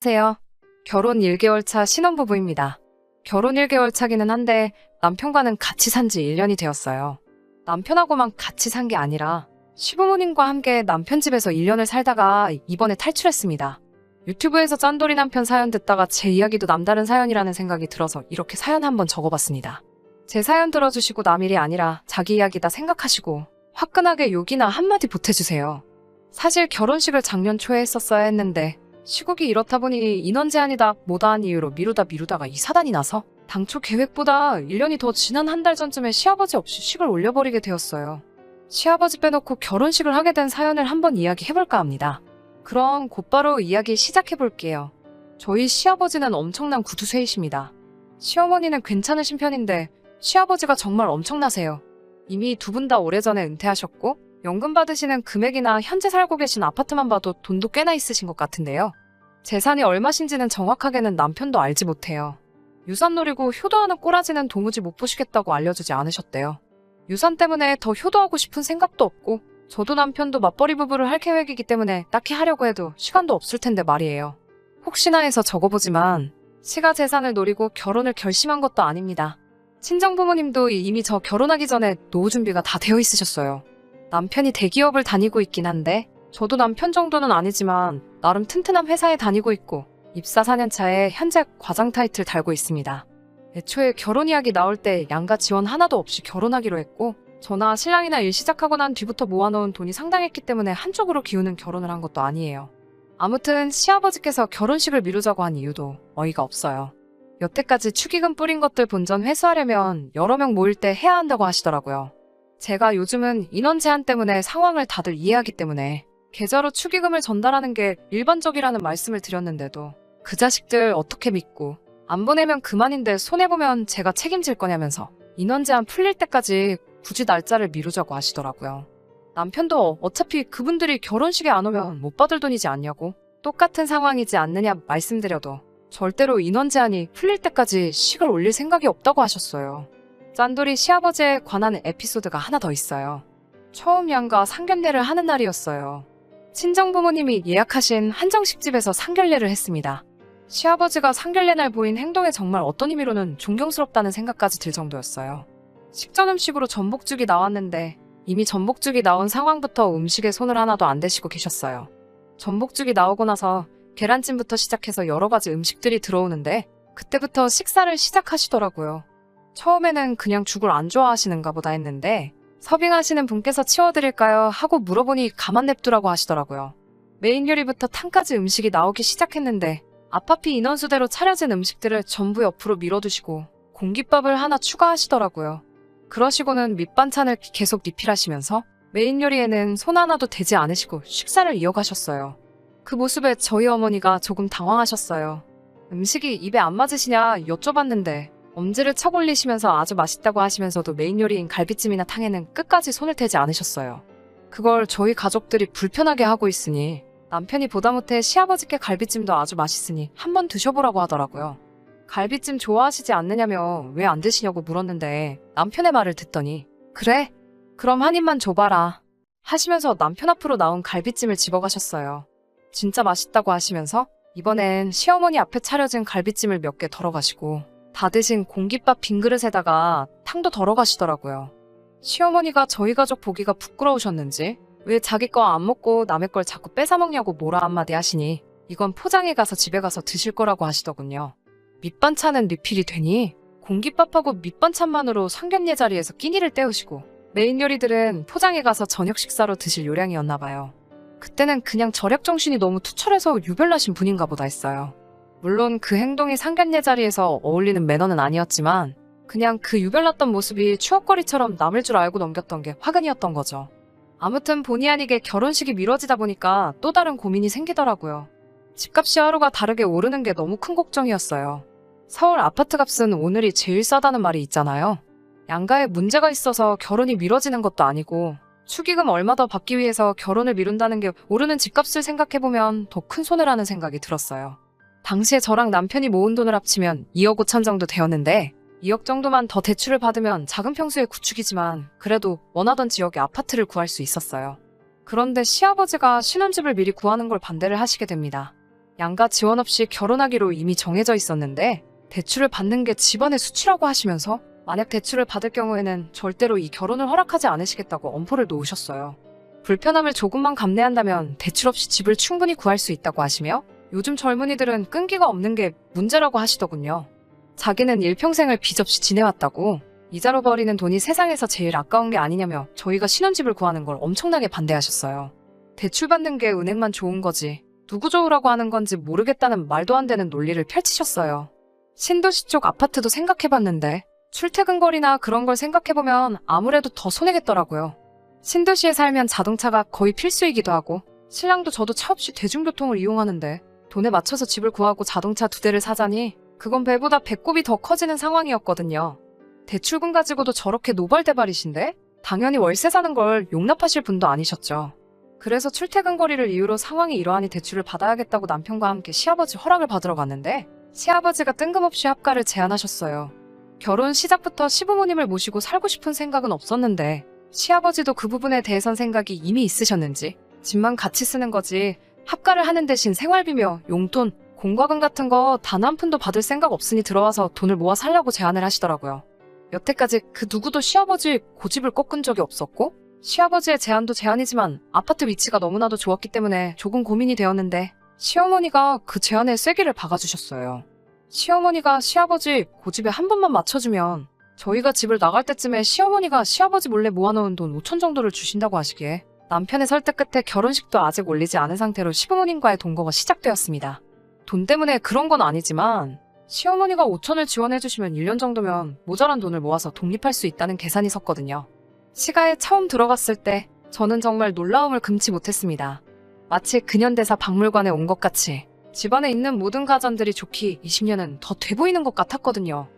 안녕하세요. 결혼 1개월 차 신혼부부입니다. 결혼 1개월 차기는 한데 남편과는 같이 산지 1년이 되었어요. 남편하고만 같이 산 게 아니라 시부모님과 함께 남편 집에서 1년을 살다가 이번에 탈출했습니다. 유튜브에서 짠돌이 남편 사연 듣다가 제 이야기도 남다른 사연이라는 생각이 들어서 이렇게 사연 한번 적어봤습니다. 제 사연 들어주시고 남 일이 아니라 자기 이야기다 생각하시고 화끈하게 욕이나 한마디 보태주세요. 사실 결혼식을 작년 초에 했었어야 했는데 시국이 이렇다 보니 인원 제한이다 뭐다한 이유로 미루다가 이 사단이 나서 당초 계획보다 1년이 더 지난 한 달 전쯤에 시아버지 없이 식을 올려버리게 되었어요. 시아버지 빼놓고 결혼식을 하게 된 사연을 한번 이야기해볼까 합니다. 그럼 곧바로 이야기 시작해볼게요. 저희 시아버지는 엄청난 구두쇠이십니다. 시어머니는 괜찮으신 편인데 시아버지가 정말 엄청나세요. 이미 두 분 다 오래전에 은퇴하셨고 연금 받으시는 금액이나 현재 살고 계신 아파트만 봐도 돈도 꽤나 있으신 것 같은데요. 재산이 얼마신지는 정확하게는 남편도 알지 못해요. 유산 노리고 효도하는 꼬라지는 도무지 못 보시겠다고 알려주지 않으셨대요. 유산 때문에 더 효도하고 싶은 생각도 없고 저도 남편도 맞벌이 부부를 할 계획이기 때문에 딱히 하려고 해도 시간도 없을 텐데 말이에요. 혹시나 해서 적어보지만 시가 재산을 노리고 결혼을 결심한 것도 아닙니다. 친정부모님도 이미 저 결혼하기 전에 노후 준비가 다 되어 있으셨어요. 남편이 대기업을 다니고 있긴 한데 저도 남편 정도는 아니지만 나름 튼튼한 회사에 다니고 있고 입사 4년 차에 현재 과장 타이틀 달고 있습니다. 애초에 결혼 이야기 나올 때 양가 지원 하나도 없이 결혼하기로 했고 저나 신랑이나 일 시작하고 난 뒤부터 모아놓은 돈이 상당했기 때문에 한쪽으로 기우는 결혼을 한 것도 아니에요. 아무튼 시아버지께서 결혼식을 미루자고 한 이유도 어이가 없어요. 여태까지 축의금 뿌린 것들 본전 회수하려면 여러 명 모일 때 해야 한다고 하시더라고요. 제가 요즘은 인원 제한 때문에 상황을 다들 이해하기 때문에 계좌로 축의금을 전달하는 게 일반적이라는 말씀을 드렸는데도 그 자식들 어떻게 믿고 안 보내면 그만인데 손해보면 제가 책임질 거냐면서 인원 제한 풀릴 때까지 굳이 날짜를 미루자고 하시더라고요. 남편도 어차피 그분들이 결혼식에 안 오면 못 받을 돈이지 않냐고 똑같은 상황이지 않느냐 말씀드려도 절대로 인원 제한이 풀릴 때까지 식을 올릴 생각이 없다고 하셨어요. 짠돌이 시아버지에 관한 에피소드가 하나 더 있어요. 처음 양가 상견례를 하는 날이었어요. 친정부모님이 예약하신 한정식집에서 상견례를 했습니다. 시아버지가 상견례 날 보인 행동에 정말 어떤 의미로는 존경스럽다는 생각까지 들 정도였어요. 식전 음식으로 전복죽이 나왔는데 이미 전복죽이 나온 상황부터 음식에 손을 하나도 안 대시고 계셨어요. 전복죽이 나오고 나서 계란찜부터 시작해서 여러 가지 음식들이 들어오는데 그때부터 식사를 시작하시더라고요. 처음에는 그냥 죽을 안 좋아하시는가 보다 했는데 서빙하시는 분께서 치워드릴까요? 하고 물어보니 가만 냅두라고 하시더라고요. 메인 요리부터 탕까지 음식이 나오기 시작했는데 아파피 인원수대로 차려진 음식들을 전부 옆으로 밀어두시고 공깃밥을 하나 추가하시더라고요. 그러시고는 밑반찬을 계속 리필하시면서 메인 요리에는 손 하나도 대지 않으시고 식사를 이어가셨어요. 그 모습에 저희 어머니가 조금 당황하셨어요. 음식이 입에 안 맞으시냐 여쭤봤는데 엄지를 척 올리시면서 아주 맛있다고 하시면서도 메인 요리인 갈비찜이나 탕에는 끝까지 손을 대지 않으셨어요. 그걸 저희 가족들이 불편하게 하고 있으니 남편이 보다 못해 시아버지께 갈비찜도 아주 맛있으니 한번 드셔보라고 하더라고요. 갈비찜 좋아하시지 않느냐며 왜 안 드시냐고 물었는데 남편의 말을 듣더니 그래? 그럼 한 입만 줘봐라 하시면서 남편 앞으로 나온 갈비찜을 집어가셨어요. 진짜 맛있다고 하시면서 이번엔 시어머니 앞에 차려진 갈비찜을 몇 개 덜어가시고 다 드신 공깃밥 빈 그릇에다가 탕도 덜어가시더라고요. 시어머니가 저희 가족 보기가 부끄러우셨는지 왜 자기 거 안 먹고 남의 걸 자꾸 뺏어먹냐고 뭐라 한마디 하시니 이건 포장해 가서 집에 가서 드실 거라고 하시더군요. 밑반찬은 리필이 되니 공깃밥하고 밑반찬만으로 상견례 자리에서 끼니를 때우시고 메인 요리들은 포장해 가서 저녁 식사로 드실 요량이었나 봐요. 그때는 그냥 절약 정신이 너무 투철해서 유별나신 분인가 보다 했어요. 물론 그 행동이 상견례 자리에서 어울리는 매너는 아니었지만 그냥 그 유별났던 모습이 추억거리처럼 남을 줄 알고 넘겼던 게 화근이었던 거죠. 아무튼 본의 아니게 결혼식이 미뤄지다 보니까 또 다른 고민이 생기더라고요. 집값이 하루가 다르게 오르는 게 너무 큰 걱정이었어요. 서울 아파트값은 오늘이 제일 싸다는 말이 있잖아요. 양가에 문제가 있어서 결혼이 미뤄지는 것도 아니고 축의금 얼마 더 받기 위해서 결혼을 미룬다는 게 오르는 집값을 생각해보면 더 큰 손해라는 생각이 들었어요. 당시에 저랑 남편이 모은 돈을 합치면 2억 5천 정도 되었는데 2억 정도만 더 대출을 받으면 작은 평수의 구축이지만 그래도 원하던 지역에 아파트를 구할 수 있었어요. 그런데 시아버지가 신혼집을 미리 구하는 걸 반대를 하시게 됩니다. 양가 지원 없이 결혼하기로 이미 정해져 있었는데 대출을 받는 게 집안의 수치라고 하시면서 만약 대출을 받을 경우에는 절대로 이 결혼을 허락하지 않으시겠다고 엄포를 놓으셨어요. 불편함을 조금만 감내한다면 대출 없이 집을 충분히 구할 수 있다고 하시며 요즘 젊은이들은 끈기가 없는 게 문제라고 하시더군요. 자기는 일평생을 빚 없이 지내왔다고 이자로 버리는 돈이 세상에서 제일 아까운 게 아니냐며 저희가 신혼집을 구하는 걸 엄청나게 반대하셨어요. 대출 받는 게 은행만 좋은 거지 누구 좋으라고 하는 건지 모르겠다는 말도 안 되는 논리를 펼치셨어요. 신도시 쪽 아파트도 생각해봤는데 출퇴근거리나 그런 걸 생각해보면 아무래도 더 손해겠더라고요. 신도시에 살면 자동차가 거의 필수이기도 하고 신랑도 저도 차 없이 대중교통을 이용하는데 돈에 맞춰서 집을 구하고 자동차 2대를 사자니 그건 배보다 배꼽이 더 커지는 상황이었거든요. 대출금 가지고도 저렇게 노발대발이신데 당연히 월세 사는 걸 용납하실 분도 아니셨죠. 그래서 출퇴근거리를 이유로 상황이 이러하니 대출을 받아야겠다고 남편과 함께 시아버지 허락을 받으러 갔는데 시아버지가 뜬금없이 합가를 제안하셨어요. 결혼 시작부터 시부모님을 모시고 살고 싶은 생각은 없었는데 시아버지도 그 부분에 대해선 생각이 이미 있으셨는지 집만 같이 쓰는 거지 합가를 하는 대신 생활비며 용돈, 공과금 같은 거 단 한 푼도 받을 생각 없으니 들어와서 돈을 모아 살려고 제안을 하시더라고요. 여태까지 그 누구도 시아버지 고집을 꺾은 적이 없었고 시아버지의 제안도 제안이지만 아파트 위치가 너무나도 좋았기 때문에 조금 고민이 되었는데 시어머니가 그 제안에 쐐기를 박아주셨어요. 시어머니가 시아버지 고집에 한 번만 맞춰주면 저희가 집을 나갈 때쯤에 시어머니가 시아버지 몰래 모아놓은 돈 5천 정도를 주신다고 하시기에 남편의 설득 끝에 결혼식도 아직 올리지 않은 상태로 시부모님과의 동거가 시작되었습니다. 돈 때문에 그런 건 아니지만 시어머니가 5천을 지원해주시면 1년 정도면 모자란 돈을 모아서 독립할 수 있다는 계산이 섰거든요. 시가에 처음 들어갔을 때 저는 정말 놀라움을 금치 못했습니다. 마치 근현대사 박물관에 온 것 같이 집안에 있는 모든 가전들이 좋기 20년은 더 돼 보이는 것 같았거든요.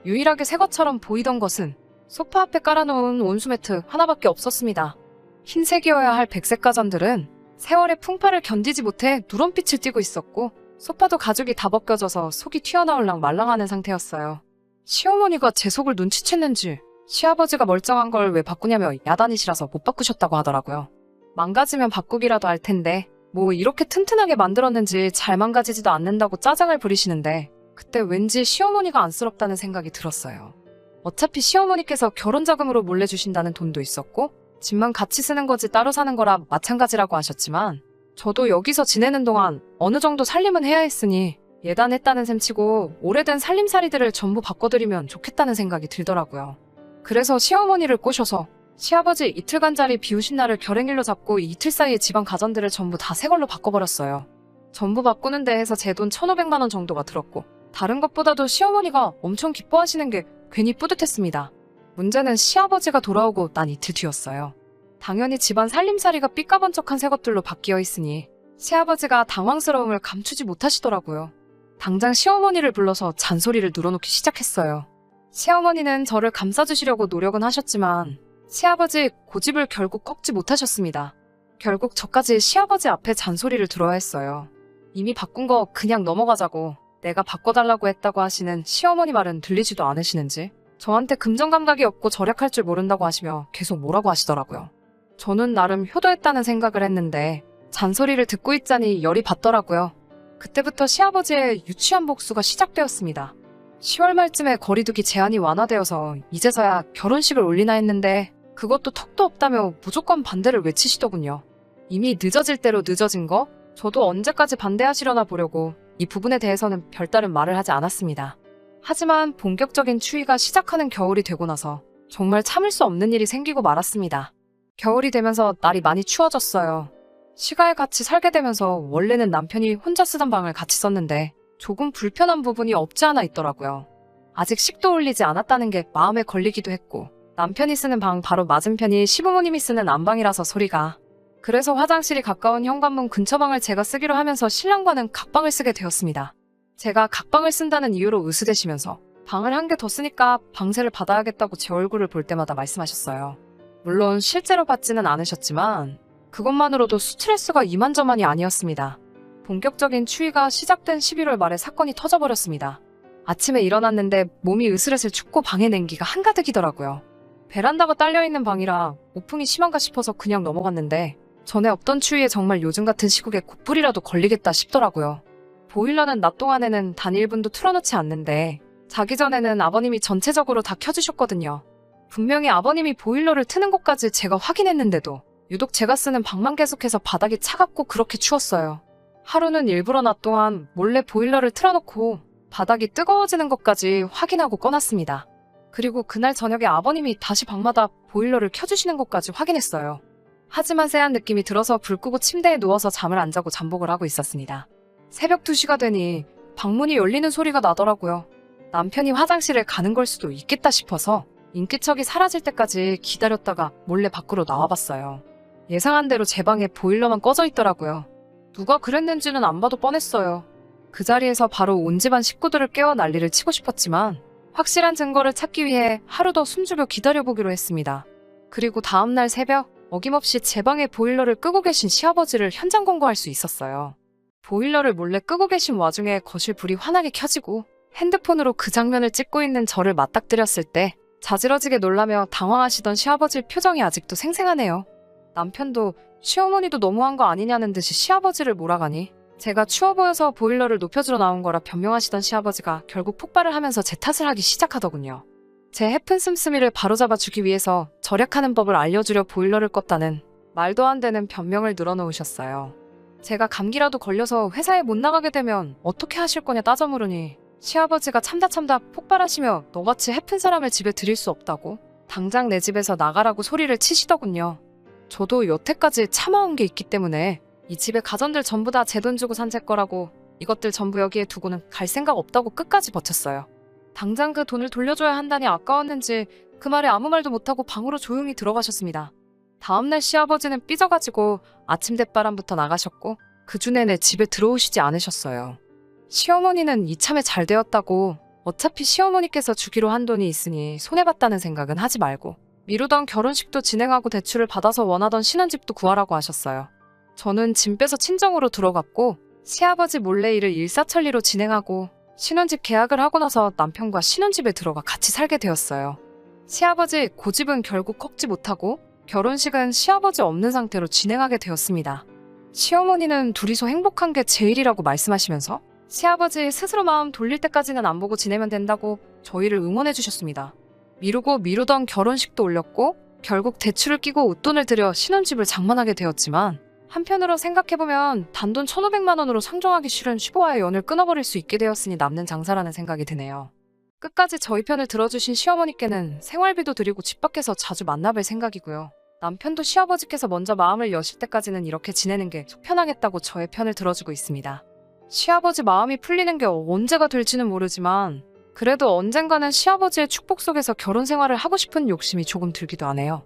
유일하게 새 것처럼 보이던 것은 소파 앞에 깔아놓은 온수매트 하나밖에 없었습니다. 흰색이어야 할 백색 가전들은 세월의 풍파를 견디지 못해 누런빛을 띠고 있었고 소파도 가죽이 다 벗겨져서 속이 튀어나올랑 말랑하는 상태였어요. 시어머니가 제 속을 눈치챘는지 시아버지가 멀쩡한 걸 왜 바꾸냐며 야단이시라서 못 바꾸셨다고 하더라고요. 망가지면 바꾸기라도 할 텐데 뭐 이렇게 튼튼하게 만들었는지 잘 망가지지도 않는다고 짜증을 부리시는데 그때 왠지 시어머니가 안쓰럽다는 생각이 들었어요. 어차피 시어머니께서 결혼자금으로 몰래 주신다는 돈도 있었고 집만 같이 쓰는 거지 따로 사는 거라 마찬가지라고 하셨지만 저도 여기서 지내는 동안 어느 정도 살림은 해야 했으니 예단했다는 셈치고 오래된 살림살이들을 전부 바꿔드리면 좋겠다는 생각이 들더라고요. 그래서 시어머니를 꼬셔서 시아버지 이틀간 자리 비우신 날을 결행일로 잡고 이틀 사이에 집안 가전들을 전부 다 새 걸로 바꿔버렸어요. 전부 바꾸는 데 해서 제 돈 1,500만 원 정도가 들었고 다른 것보다도 시어머니가 엄청 기뻐하시는 게 괜히 뿌듯했습니다. 문제는 시아버지가 돌아오고 난 이틀 뒤였어요. 당연히 집안 살림살이가 삐까번쩍한 새 것들로 바뀌어 있으니 시아버지가 당황스러움을 감추지 못하시더라고요. 당장 시어머니를 불러서 잔소리를 늘어놓기 시작했어요. 시어머니는 저를 감싸주시려고 노력은 하셨지만 시아버지 고집을 결국 꺾지 못하셨습니다. 결국 저까지 시아버지 앞에 잔소리를 들어야 했어요. 이미 바꾼 거 그냥 넘어가자고 내가 바꿔달라고 했다고 하시는 시어머니 말은 들리지도 않으시는지 저한테 금전감각이 없고 절약할 줄 모른다고 하시며 계속 뭐라고 하시더라고요. 저는 나름 효도했다는 생각을 했는데 잔소리를 듣고 있자니 열이 받더라고요. 그때부터 시아버지의 유치한 복수가 시작되었습니다. 10월 말쯤에 거리두기 제한이 완화되어서 이제서야 결혼식을 올리나 했는데 그것도 턱도 없다며 무조건 반대를 외치시더군요. 이미 늦어질 대로 늦어진 거? 저도 언제까지 반대하시려나 보려고 이 부분에 대해서는 별다른 말을 하지 않았습니다. 하지만 본격적인 추위가 시작하는 겨울이 되고 나서 정말 참을 수 없는 일이 생기고 말았습니다. 겨울이 되면서 날이 많이 추워졌어요. 시가에 같이 살게 되면서 원래는 남편이 혼자 쓰던 방을 같이 썼는데 조금 불편한 부분이 없지 않아 있더라고요. 아직 식도 올리지 않았다는 게 마음에 걸리기도 했고 남편이 쓰는 방 바로 맞은편이 시부모님이 쓰는 안방이라서 소리가 그래서 화장실이 가까운 현관문 근처 방을 제가 쓰기로 하면서 신랑과는 각방을 쓰게 되었습니다. 제가 각방을 쓴다는 이유로 으스대시면서 방을 한 개 더 쓰니까 방세를 받아야겠다고 제 얼굴을 볼 때마다 말씀하셨어요. 물론 실제로 받지는 않으셨지만 그것만으로도 스트레스가 이만저만이 아니었습니다. 본격적인 추위가 시작된 11월 말에 사건이 터져버렸습니다. 아침에 일어났는데 몸이 으슬으슬 춥고 방에 냉기가 한가득이더라고요. 베란다가 딸려있는 방이라 우풍이 심한가 싶어서 그냥 넘어갔는데 전에 없던 추위에 정말 요즘 같은 시국에 곧불이라도 걸리겠다 싶더라고요. 보일러는 낮 동안에는 단 1분도 틀어놓지 않는데 자기 전에는 아버님이 전체적으로 다 켜주셨거든요. 분명히 아버님이 보일러를 트는 것까지 제가 확인했는데도 유독 제가 쓰는 방만 계속해서 바닥이 차갑고 그렇게 추웠어요. 하루는 일부러 낮 동안 몰래 보일러를 틀어놓고 바닥이 뜨거워지는 것까지 확인하고 꺼놨습니다. 그리고 그날 저녁에 아버님이 다시 방마다 보일러를 켜주시는 것까지 확인했어요. 하지만 쎄한 느낌이 들어서 불 끄고 침대에 누워서 잠을 안 자고 잠복을 하고 있었습니다. 새벽 2시가 되니 방문이 열리는 소리가 나더라고요. 남편이 화장실을 가는 걸 수도 있겠다 싶어서 인기척이 사라질 때까지 기다렸다가 몰래 밖으로 나와봤어요. 예상한 대로 제 방에 보일러만 꺼져 있더라고요. 누가 그랬는지는 안 봐도 뻔했어요. 그 자리에서 바로 온 집안 식구들을 깨워 난리를 치고 싶었지만 확실한 증거를 찾기 위해 하루 더 숨죽여 기다려보기로 했습니다. 그리고 다음날 새벽 어김없이 제 방에 보일러를 끄고 계신 시아버지를 현장 검거할 수 있었어요. 보일러를 몰래 끄고 계신 와중에 거실 불이 환하게 켜지고 핸드폰으로 그 장면을 찍고 있는 저를 맞닥뜨렸을 때 자지러지게 놀라며 당황하시던 시아버지 표정이 아직도 생생하네요. 남편도 시어머니도 너무한 거 아니냐는 듯이 시아버지를 몰아가니 제가 추워 보여서 보일러를 높여주러 나온 거라 변명하시던 시아버지가 결국 폭발을 하면서 제 탓을 하기 시작하더군요. 제 해픈 씀씀이를 바로잡아주기 위해서 절약하는 법을 알려주려 보일러를 껐다는 말도 안 되는 변명을 늘어놓으셨어요. 제가 감기라도 걸려서 회사에 못 나가게 되면 어떻게 하실 거냐 따져 물으니 시아버지가 참다 폭발하시며 너같이 해픈 사람을 집에 들일 수 없다고 당장 내 집에서 나가라고 소리를 치시더군요. 저도 여태까지 참아온 게 있기 때문에 이 집의 가전들 전부 다 제 돈 주고 산 제 거라고 이것들 전부 여기에 두고는 갈 생각 없다고 끝까지 버텼어요. 당장 그 돈을 돌려줘야 한다니 아까웠는지 그 말에 아무 말도 못하고 방으로 조용히 들어가셨습니다. 다음날 시아버지는 삐져가지고 아침 대바람부터 나가셨고 그 주 내내 집에 들어오시지 않으셨어요. 시어머니는 이참에 잘 되었다고 어차피 시어머니께서 주기로 한 돈이 있으니 손해봤다는 생각은 하지 말고 미루던 결혼식도 진행하고 대출을 받아서 원하던 신혼집도 구하라고 하셨어요. 저는 짐 빼서 친정으로 들어갔고 시아버지 몰래 일을 일사천리로 진행하고 신혼집 계약을 하고 나서 남편과 신혼집에 들어가 같이 살게 되었어요. 시아버지 고집은 결국 꺾지 못하고 결혼식은 시아버지 없는 상태로 진행하게 되었습니다. 시어머니는 둘이서 행복한 게 제일이라고 말씀하시면서 시아버지 스스로 마음 돌릴 때까지는 안 보고 지내면 된다고 저희를 응원해 주셨습니다. 미루고 미루던 결혼식도 올렸고 결국 대출을 끼고 웃돈을 들여 신혼집을 장만하게 되었지만 한편으로 생각해보면 단돈 1,500만 원으로 상종하기 싫은 시부와의 연을 끊어버릴 수 있게 되었으니 남는 장사라는 생각이 드네요. 끝까지 저희 편을 들어주신 시어머니께는 생활비도 드리고 집 밖에서 자주 만나뵐 생각이고요. 남편도 시아버지께서 먼저 마음을 여실 때까지는 이렇게 지내는 게 속 편하겠다고 저의 편을 들어주고 있습니다. 시아버지 마음이 풀리는 게 언제가 될지는 모르지만 그래도 언젠가는 시아버지의 축복 속에서 결혼 생활을 하고 싶은 욕심이 조금 들기도 하네요.